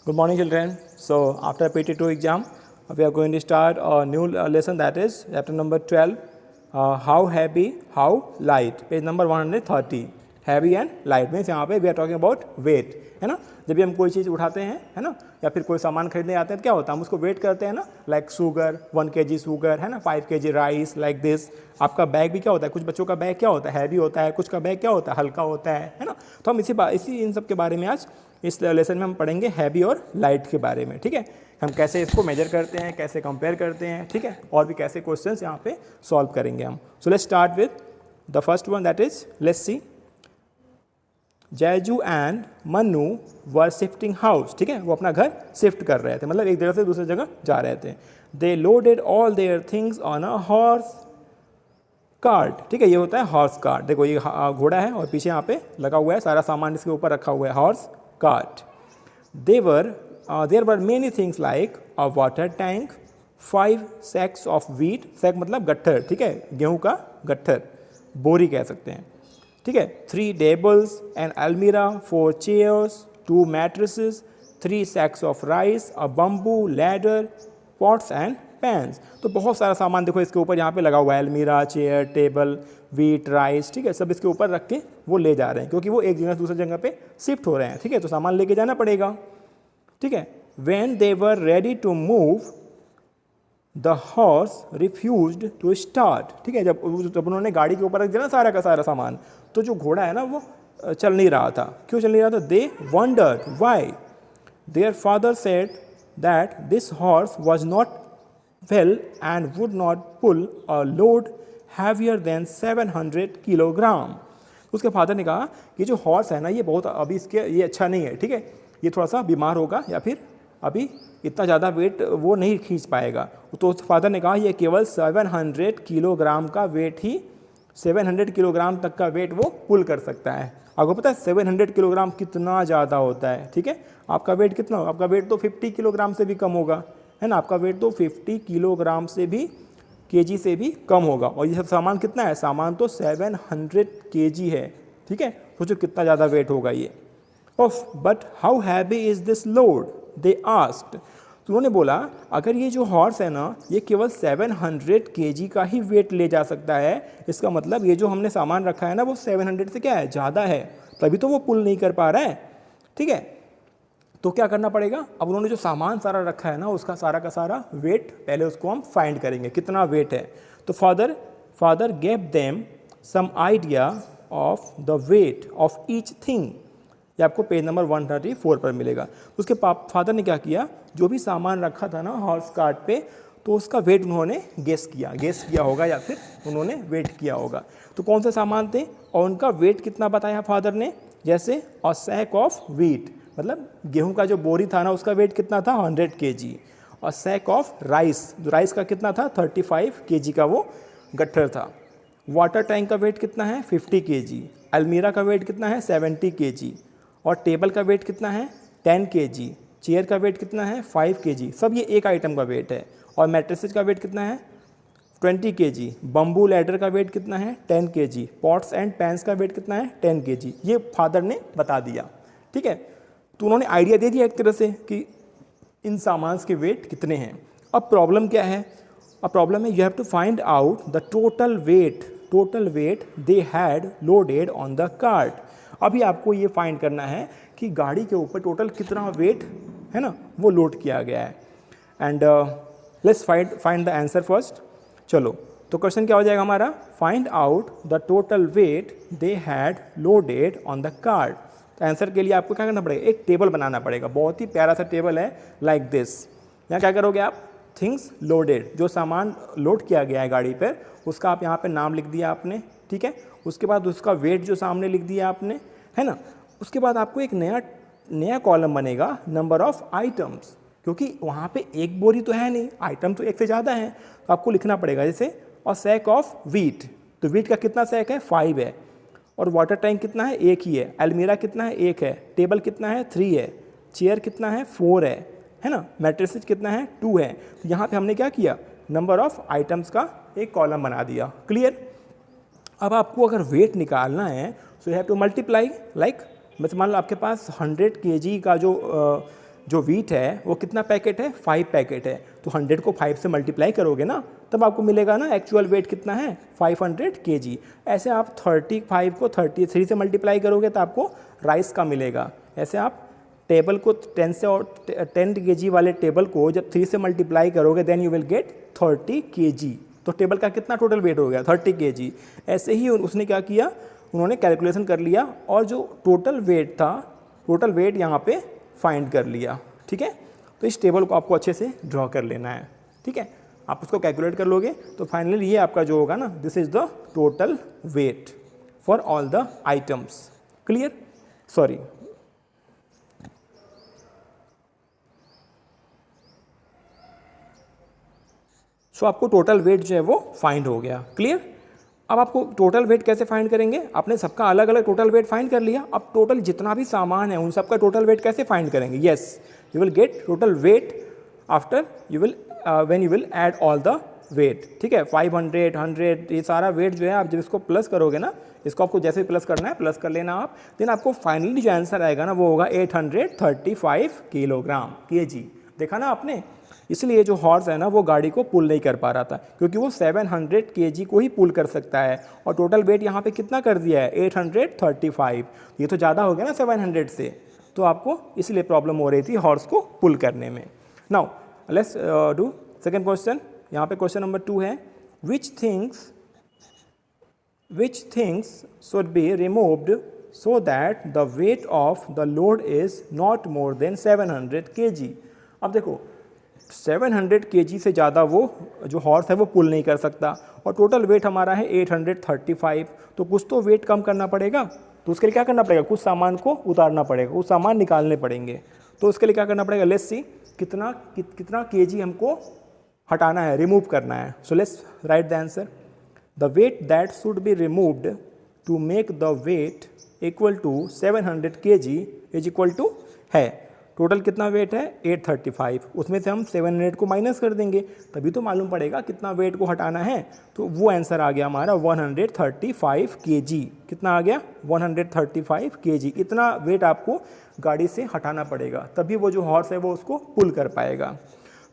Good morning, children. So, after PT2 exam, we are going to start a new lesson, that is chapter number 12. How heavy, how light. Page number 130. Heavy and light means यहाँ पे we are talking about weight, है ना. जब भी हम कोई चीज़ उठाते हैं, है ना, या फिर कोई सामान खरीदने आते हैं तो क्या होता है, हम उसको वेट करते हैं ना. लाइक शुगर 1 kg शुगर, है ना, 5 kg राइस, लाइक दिस. आपका बैग भी क्या होता है, कुछ बच्चों का बैग क्या होता है, हैवी होता है, कुछ का बैग क्या होता है, हल्का होता है ना. तो हम इसी इन सब के बारे में आज इस लेसन में हम पढ़ेंगे हैवी और लाइट के बारे में. ठीक है, हम कैसे इसको मेजर करते हैं, कैसे कंपेयर करते हैं, ठीक है, और भी कैसे क्वेश्चंस यहाँ पे सॉल्व करेंगे हम. So let's start with the first one, that is let's see. Jaiju and Manu were shifting house. ठीक है, वो अपना घर शिफ्ट कर रहे थे, मतलब एक जगह से दूसरी जगह जा रहे थे. They loaded all their things on a horse cart. ठीक है, ये होता है हॉर्स कार्ट. देखो ये घोड़ा है और पीछे यहाँ पे लगा हुआ है, सारा सामान इसके ऊपर रखा हुआ है, horse cart. There were many things like a water tank, 5 sacks of wheat. Sack मतलब गट्ठर, ठीक है, गेहूं का गट्ठर, बोरी कह सकते हैं. ठीक है, 3 tables, an almirah, 4 chairs, 2 mattresses, 3 sacks of rice, a bamboo ladder, pots and pans. तो बहुत सारा सामान देखो इसके ऊपर यहाँ पे लगा हुआ है, अलमीरा, चेयर, टेबल, व्हीट, राइस. ठीक है, सब इसके ऊपर रख के वो ले जा रहे हैं, क्योंकि वो एक जगह से दूसरी जगह पे शिफ्ट हो रहे हैं. ठीक है, तो सामान लेके जाना पड़ेगा. ठीक है, when they were ready to move, the horse refused to start. ठीक है, जब उन्होंने गाड़ी के ऊपर रख दिया ना सारा का सारा सामान, तो जो घोड़ा है ना वो चल नहीं रहा था. क्यों चल नहीं रहा था? They wondered why. Their father said that this horse was not well and would not pull a load heavier than 700 kilogram. उसके फादर ने कहा कि जो हॉर्स है ना ये बहुत अभी ये अच्छा नहीं है. ठीक है, ये थोड़ा सा बीमार होगा या फिर अभी इतना ज़्यादा वेट वो नहीं खींच पाएगा. तो फादर ने कहा ये केवल 700 किलोग्राम का वेट ही, 700 किलोग्राम तक का वेट वो पुल कर सकता है. आपको पता है 700 किलोग्राम कितना ज़्यादा होता है. ठीक है, आपका वेट कितना होगा? आपका वेट तो 50 किलोग्राम से भी कम होगा, है ना. आपका वेट तो 50 किलोग्राम से भी, केजी से भी कम होगा. और ये सब सामान कितना है? सामान तो 700 केजी है. ठीक है, सोचो कितना ज़्यादा वेट होगा ये. Of but how heavy is this load, they asked. तो उन्होंने बोला अगर ये जो हॉर्स है ना ये केवल 700 केजी का ही वेट ले जा सकता है, इसका मतलब ये जो हमने सामान रखा है ना वो 700 से क्या है, ज़्यादा है, तभी तो वो पुल नहीं कर पा रहा है. ठीक है, तो क्या करना पड़ेगा? अब उन्होंने जो सामान सारा रखा है ना उसका सारा का सारा वेट पहले उसको हम फाइंड करेंगे कितना वेट है. तो father gave them some idea of the weight of each thing. ये आपको पेज नंबर 134 पर मिलेगा. उसके फादर ने क्या किया, जो भी सामान रखा था ना हॉर्स कार्ट पे, तो उसका वेट उन्होंने गेस किया होगा या फिर उन्होंने वेट किया होगा. तो कौन से सामान थे और उनका वेट कितना बताया फादर ने? जैसे अ सैक ऑफ व्हीट, मतलब गेहूं का जो बोरी था ना उसका वेट कितना था, 100 kg. और सैक ऑफ राइस, जो राइस का कितना था, 35 kg का वो गट्ठर था. वाटर टैंक का वेट कितना है, 50 kg. अलमीरा का वेट कितना है, 70 kg. और टेबल का वेट कितना है, 10 kg. चेयर का वेट कितना है, 5 kg. सब ये एक आइटम का वेट है. और मैट्रेसेस का वेट कितना है, 20 kg. बम्बू लैडर का वेट कितना है, 10 kg. पॉट्स एंड पैंस का वेट कितना है, 10 kg. ये फादर ने बता दिया. ठीक है, तो उन्होंने आइडिया दे दिया एक तरह से कि इन सामान के वेट कितने हैं. अब प्रॉब्लम क्या है? अब प्रॉब्लम है you have to find out the total weight they had loaded on the cart. अभी आपको ये फाइंड करना है कि गाड़ी के ऊपर टोटल कितना वेट है ना वो लोड किया गया है. And let's find the answer first. चलो, तो क्वेश्चन क्या हो जाएगा हमारा, find out the total weight they had loaded on the cart. तो आंसर के लिए आपको क्या करना पड़ेगा, एक टेबल बनाना पड़ेगा. बहुत ही प्यारा सा टेबल है, लाइक दिस. यहाँ क्या करोगे आप, थिंग्स लोडेड, जो सामान लोड किया गया है गाड़ी पर उसका आप यहाँ पे नाम लिख दिया आपने. ठीक है, उसके बाद उसका वेट जो सामने लिख दिया आपने, है ना. उसके बाद आपको एक नया कॉलम बनेगा, नंबर ऑफ आइटम्स, क्योंकि वहाँ पे एक बोरी तो है नहीं, आइटम तो एक से ज़्यादा है. तो आपको लिखना पड़ेगा जैसे और सैक ऑफ व्हीट. तो व्हीट का कितना सैक है, 5 है. और वाटर टैंक कितना है, 1 ही है. अलमीरा कितना है, 1 है. टेबल कितना है, 3 है. चेयर कितना है, 4 है ना. मैट्रेसेस कितना है, 2 है. तो यहाँ पे हमने क्या किया, नंबर ऑफ आइटम्स का एक कॉलम बना दिया. क्लियर. अब आपको अगर वेट निकालना है so you have to multiply. Like मतलब मान लो आपके पास 100 kg का जो जो वीट है वो कितना पैकेट है, 5 पैकेट है, तो 100 को 5 से मल्टीप्लाई करोगे ना तब आपको मिलेगा ना एक्चुअल वेट कितना है, 500 kg। ऐसे आप 35 को 33 से मल्टीप्लाई करोगे तो आपको राइस का मिलेगा। ऐसे आप टेबल को 10 kg वाले टेबल को जब 3 से मल्टीप्लाई करोगे then you will get 30 kg। तो टेबल का कितना टोटल वेट हो गया, 30 kg। ऐसे ही उसने क्या किया, उन्होंने कैलकुलेशन कर लिया और जो टोटल वेट था, टोटल वेट यहाँ पे फाइंड कर लिया। ठीक है, तो इस टेबल को आपको अच्छे से ड्रॉ कर लेना है। ठीक है, आप उसको कैलकुलेट कर लोगे तो फाइनली ये आपका जो होगा ना, this is the total wait for all the items. Clear, sorry so आपको टोटल वेट जो है वो फाइंड हो गया। क्लियर, अब आपको टोटल वेट कैसे फाइंड करेंगे, आपने सबका अलग अलग टोटल वेट फाइंड कर लिया, अब टोटल जितना भी सामान है उन सबका टोटल वेट कैसे फाइंड करेंगे। Yes, you will get total weight after you will when you will add all the weight. ठीक है, 500 100 ये सारा वेट जो है आप जब इसको प्लस करोगे ना, इसको आपको जैसे प्लस करना है प्लस कर लेना आप, देन आपको फाइनली जो आंसर आएगा ना वो होगा 835 किलोग्राम kg। देखा ना आपने, इसलिए जो हॉर्स है ना वो गाड़ी को पुल नहीं कर पा रहा था क्योंकि वो 700 kg को ही पुल कर सकता है और टोटल वेट यहाँ पे कितना कर दिया है, 835। ये तो ज़्यादा हो गया ना 700 से, तो आपको इसलिए प्रॉब्लम हो रही थी हॉर्स को पुल करने में। Now let's do second question. यहाँ पे क्वेश्चन नंबर 2 है, which things should be removed so that the weight of the load is not more than 700 kg। अब देखो 700 kg से ज़्यादा वो जो हॉर्स है वो पुल नहीं कर सकता और टोटल वेट हमारा है 835, तो कुछ तो वेट कम करना पड़ेगा। तो उसके लिए क्या करना पड़ेगा, कुछ सामान को उतारना पड़ेगा, कुछ सामान निकालने पड़ेंगे। तो उसके लिए क्या करना पड़ेगा, लेट्स सी कितना kg हमको हटाना है, रिमूव करना है। So let's write the answer. The weight that should be removed to make the weight equal to 700 kg is equal to है, टोटल कितना वेट है 835, उसमें से हम 700 को माइनस कर देंगे तभी तो मालूम पड़ेगा कितना वेट को हटाना है। तो वो आंसर आ गया हमारा 135 kg। कितना आ गया, 135 kg। इतना वेट आपको गाड़ी से हटाना पड़ेगा तभी वो जो हॉर्स है वो उसको पुल कर पाएगा।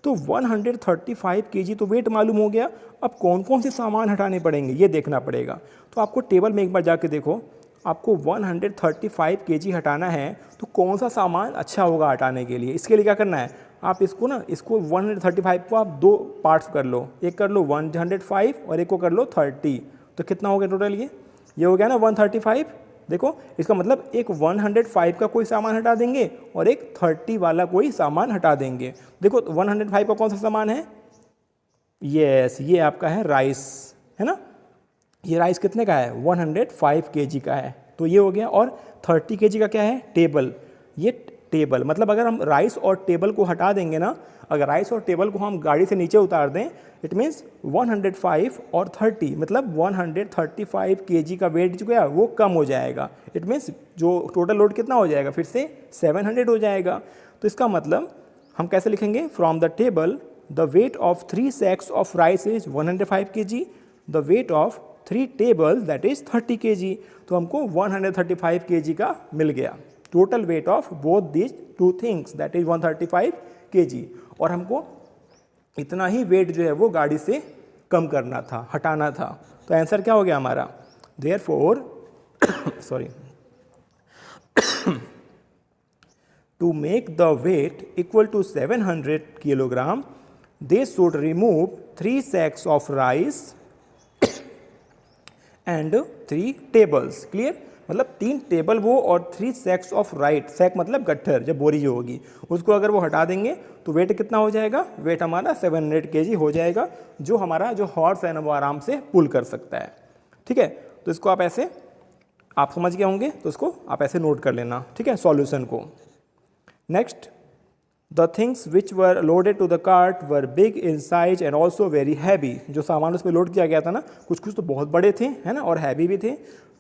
तो 135 kg तो वेट मालूम हो गया, अब कौन कौन से सामान हटाने पड़ेंगे ये देखना पड़ेगा। तो आपको टेबल में एक बार जाके देखो, आपको 135 kg हटाना है तो कौन सा सामान अच्छा होगा हटाने के लिए। इसके लिए क्या करना है, आप इसको 135 को आप दो पार्ट्स कर लो, एक कर लो 105 और एक को कर लो 30। तो कितना हो गया टोटल, ये हो गया ना 135। देखो इसका मतलब एक 105 का कोई सामान हटा देंगे और एक 30 वाला कोई सामान हटा देंगे। देखो 105 का कौन सा सामान है, यस ये आपका है राइस, है ना। ये राइस कितने का है, 105 kg का है, तो ये हो गया। और 30 kg का क्या है, टेबल। ये टेबल मतलब अगर हम राइस और टेबल को हटा देंगे ना, अगर राइस और टेबल को हम गाड़ी से नीचे उतार दें, इट मीन्स 105 और 30 मतलब 135 kg का वेट जो है वो कम हो जाएगा। इट मीन्स जो टोटल लोड कितना हो जाएगा, फिर से 700 हो जाएगा। तो इसका मतलब हम कैसे लिखेंगे, from the table the weight of 3 sacks of rice is 105 kg, the weight of 3 tables that is 30 kg। तो हमको 135 kg का मिल गया total weight of both these 2 things that is 135 kg। और हमको इतना ही वेट जो है वो गाड़ी से कम करना था, हटाना था। तो आंसर क्या हो गया हमारा, therefore sorry to make the weight equal to 700 kilogram they should remove 3 sacks of rice and 3 tables। Clear, मतलब 3 टेबल वो और 3 sacks ऑफ राइट, सैक मतलब गट्ठर, जब बोरी जो होगी उसको अगर वो हटा देंगे तो वेट कितना हो जाएगा, वेट हमारा 700 kg हो जाएगा, जो हमारा जो हॉर्स है ना वो आराम से पुल कर सकता है। ठीक है, तो इसको आप ऐसे, आप समझ गए होंगे तो इसको आप ऐसे नोट कर लेना। ठीक है, सॉल्यूशन को। Next, the things which were loaded to the cart were big in size and also very heavy. जो सामान उसमें लोड किया गया था ना, कुछ कुछ तो बहुत बड़े थे, है ना, और हैवी भी थे।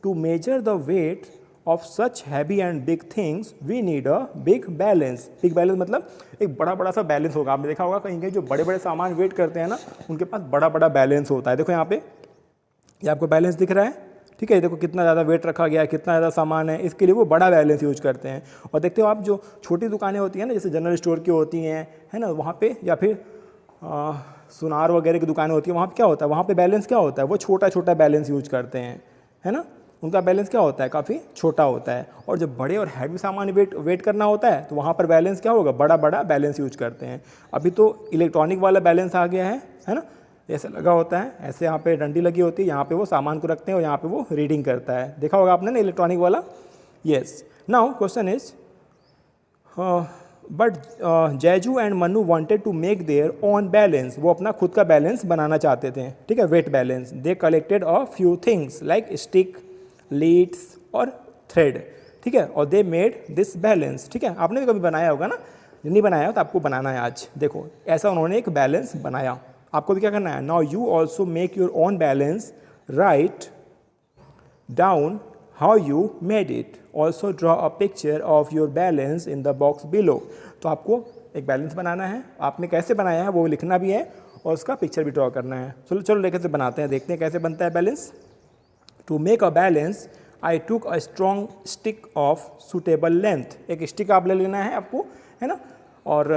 To measure the weight of such heavy and big things we need a big balance. Big balance मतलब एक बड़ा बड़ा सा बैलेंस होगा। आपने देखा होगा कहीं कहीं जो बड़े बड़े सामान वेट करते हैं ना, उनके पास बड़ा बड़ा बैलेंस होता है। देखो यहाँ पे ये आपको बैलेंस दिख रहा है, ठीक है, देखो कितना ज़्यादा वेट रखा गया है, कितना ज़्यादा सामान है, इसके लिए वो बड़ा बैलेंस यूज करते हैं। और देखते हो आप जो छोटी दुकानें होती हैं ना, जैसे जनरल स्टोर की होती हैं, है ना, वहाँ पे या फिर सुनार वगैरह की दुकानें होती हैं, वहाँ पे क्या होता है, वहाँ पे बैलेंस क्या होता है, वो छोटा छोटा बैलेंस यूज करते हैं, है ना, उनका बैलेंस क्या होता है, काफ़ी छोटा होता है। और जब बड़े और हैवी सामान वेट करना होता है तो वहाँ पर बैलेंस क्या होगा, बड़ा बड़ा बैलेंस यूज करते हैं। अभी तो इलेक्ट्रॉनिक वाला बैलेंस आ गया है ना, ऐसे लगा होता है, ऐसे यहाँ पे डंडी लगी होती है, यहाँ पे वो सामान को रखते हैं और यहाँ पे वो रीडिंग करता है, देखा होगा आपने ना इलेक्ट्रॉनिक वाला। Yes, now question is but Jaiju and Manu wanted to make their own balance, वो अपना खुद का बैलेंस बनाना चाहते थे, ठीक है, weight balance. They collected a few things like stick, leads और थ्रेड, ठीक है, और दे मेड दिस बैलेंस। ठीक है, आपने भी कभी बनाया होगा ना, नहीं बनाया हो तो आपको बनाना है आज। देखो ऐसा उन्होंने एक बैलेंस बनाया, आपको भी क्या करना है, now you also make your own balance, write down how you made it, also draw a picture of your balance in the box below. तो आपको एक बैलेंस बनाना है, आपने कैसे बनाया है वो लिखना भी है और उसका पिक्चर भी ड्रॉ करना है। चलो चलो लेकर से बनाते हैं, देखते हैं कैसे बनता है balance. To make a balance I took a strong stick of suitable length, एक स्टिक आप ले लेना है आपको, है ना, और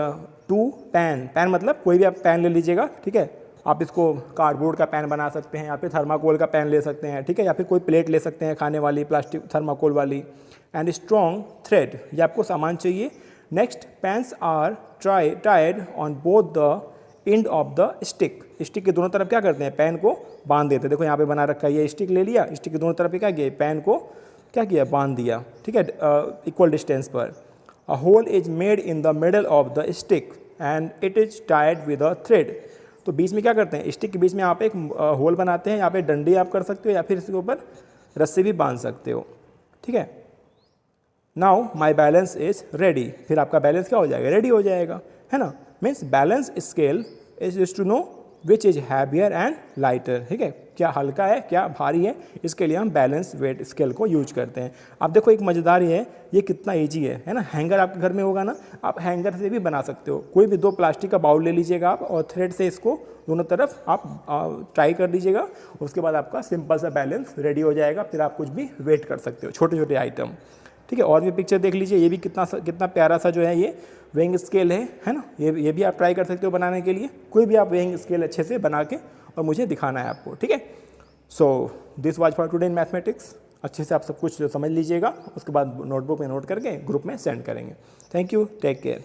टू पैन, पैन मतलब कोई भी आप पैन ले लीजिएगा, ठीक है, आप इसको कार्डबोर्ड का पैन बना सकते हैं या फिर थर्माकोल का पैन ले सकते हैं, ठीक है, या फिर कोई प्लेट ले सकते हैं खाने वाली प्लास्टिक थर्माकोल वाली। एंड स्ट्रॉन्ग थ्रेड, ये आपको सामान चाहिए। Next, pans are tied on both the end of the stick, stick के दोनों तरफ क्या करते हैं, पैन को बांध देते हैं। देखो यहाँ पे बना रखा है, ये स्टिक ले लिया, स्टिक के दोनों तरफ पे क्या किया, पैन को क्या किया, बांध दिया, ठीक है, इक्वल डिस्टेंस पर। A hole is made in the middle of the stick and it is tied with a thread. तो बीच में क्या करते हैं, स्टिक के बीच में आप एक होल बनाते हैं, यहाँ पे डंडी आप कर सकते हो या फिर इसके ऊपर रस्सी भी बांध सकते हो, ठीक है। Now my balance is ready, फिर आपका बैलेंस क्या हो जाएगा, रेडी हो जाएगा, है ना। Means balance scale is to know which is heavier and lighter, ठीक है, क्या हल्का है क्या भारी है, इसके लिए हम बैलेंस वेट स्केल को यूज करते हैं। आप देखो एक मज़ेदार ये कितना ईजी है ना। हैंगर आपके घर में होगा ना, आप हैंगर से भी बना सकते हो, कोई भी 2 प्लास्टिक का बाउल ले लीजिएगा आप और थ्रेड से इसको दोनों तरफ आप ट्राई कर लीजिएगा, उसके बाद आपका सिंपल सा बैलेंस रेडी हो जाएगा। फिर आप कुछ भी वेट कर सकते हो, छोटे छोटे आइटम, ठीक है। और भी पिक्चर देख लीजिए, ये भी कितना प्यारा सा जो है ये वेइंग स्केल है ना, ये भी आप ट्राई कर सकते हो बनाने के लिए। कोई भी आप वेइंग स्केल अच्छे से बना के और मुझे दिखाना है आपको, ठीक है। So this was for today in mathematics. अच्छे से आप सब कुछ समझ लीजिएगा, उसके बाद नोटबुक में नोट करके ग्रुप में सेंड करेंगे। Thank you, take care.